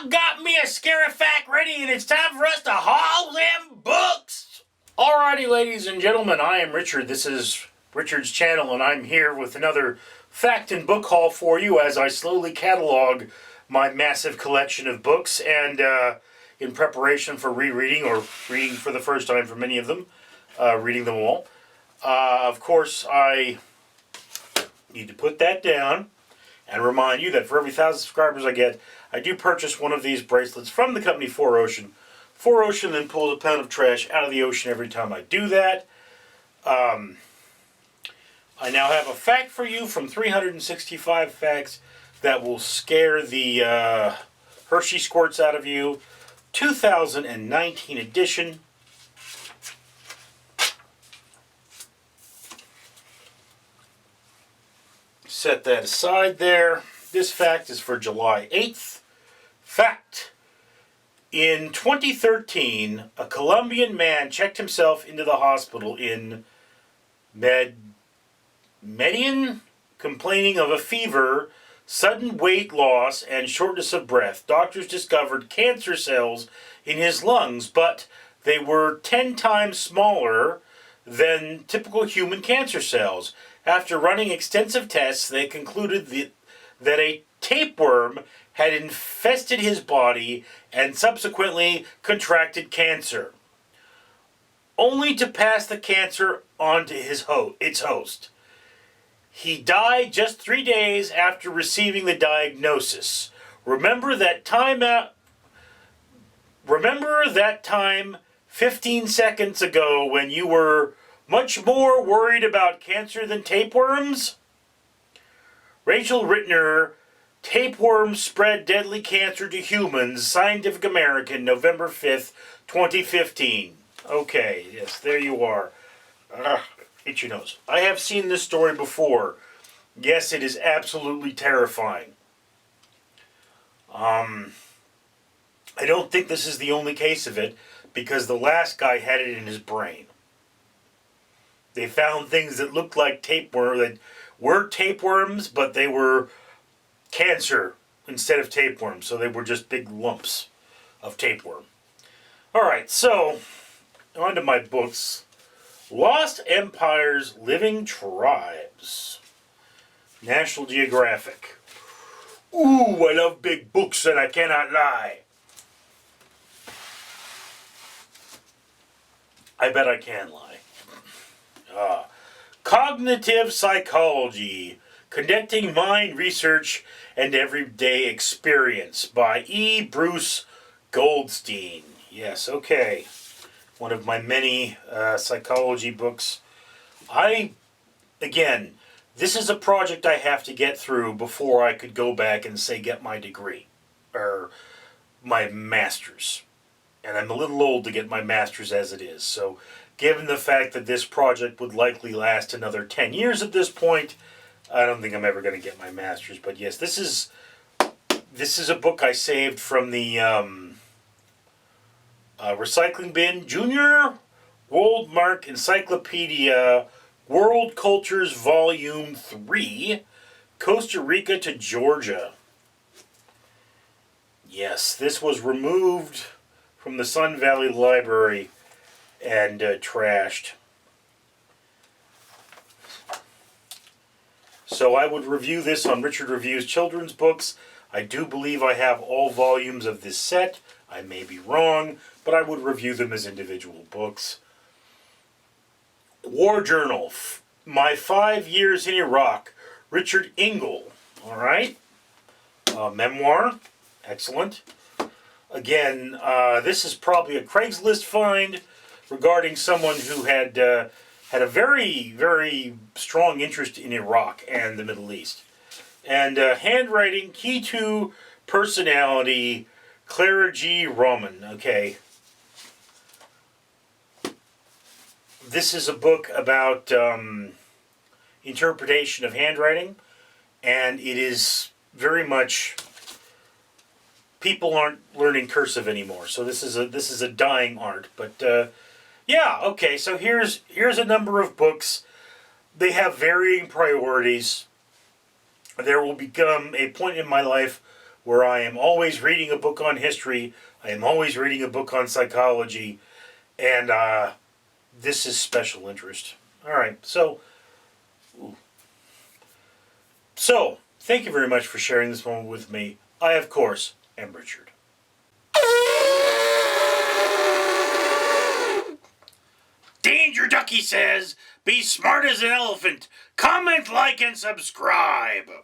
I got me a scary fact ready, and it's time for us to haul them books. Alrighty, ladies and gentlemen, I am Richard. This is Richard's channel, and I'm here with another fact and book haul for you as I slowly catalog my massive collection of books, and in preparation for rereading, or reading for the first time for many of them, reading them all. Of course, I need to put that down and remind you that for every 1,000 subscribers I get, I do purchase one of these bracelets from the company 4Ocean. 4Ocean then pulls a pound of trash out of the ocean every time I do that. I now have a fact for you from 365 facts that will scare the Hershey squirts out of you. 2019 edition. Set that aside there. This fact is for July 8th. Fact. In 2013, a Colombian man checked himself into the hospital in Medellin, complaining of a fever, sudden weight loss, and shortness of breath. Doctors discovered cancer cells in his lungs, but they were 10 times smaller than typical human cancer cells. After running extensive tests, they concluded that a tapeworm had infested his body and subsequently contracted cancer, only to pass the cancer on to its host. He died just 3 days after receiving the diagnosis. Remember that time 15 seconds ago when you were much more worried about cancer than tapeworms? Rachel Rittner, Tapeworms Spread Deadly Cancer to Humans, Scientific American, November 5th, 2015. Okay, yes, there you are. Hit your nose. I have seen this story before. Yes, it is absolutely terrifying. I don't think this is the only case of it, because the last guy had it in his brain. They found things that looked like tapeworm, that were tapeworms, but they were cancer instead of tapeworms. So they were just big lumps of tapeworm. Alright, so on to my books. Lost Empires, Living Tribes. National Geographic. Ooh, I love big books and I cannot lie. I bet I can lie. Cognitive Psychology, Connecting Mind Research and Everyday Experience by E. Bruce Goldstein. Yes, okay. One of my many psychology books. Again, this is a project I have to get through before I could go back and say get my degree, or my master's. And I'm a little old to get my master's as it is, so given the fact that this project would likely last another 10 years at this point, I don't think I'm ever going to get my master's. But yes, this is a book I saved from the recycling bin. Junior Worldmark Encyclopedia, World Cultures Volume 3, Costa Rica to Georgia. Yes, this was removed from the Sun Valley Library and trashed. So I would review this on Richard Reviews Children's Books. I do believe I have all volumes of this set. I may be wrong, but I would review them as individual books. War Journal, My 5 Years in Iraq, Richard Engel. Alright. Memoir. Excellent. Again, this is probably a Craigslist find regarding someone who had a very, very strong interest in Iraq and the Middle East. And handwriting, Key to Personality, Clara G. Roman. Okay. This is a book about interpretation of handwriting, and it is very much, people aren't learning cursive anymore, so this is a dying art. But yeah, okay, so here's a number of books. They have varying priorities. There will become a point in my life where I am always reading a book on history, I am always reading a book on psychology, and this is special interest. Alright, so thank you very much for sharing this moment with me. I, of course, am Richard. Danger Ducky says, be smart as an elephant. Comment, like, and subscribe.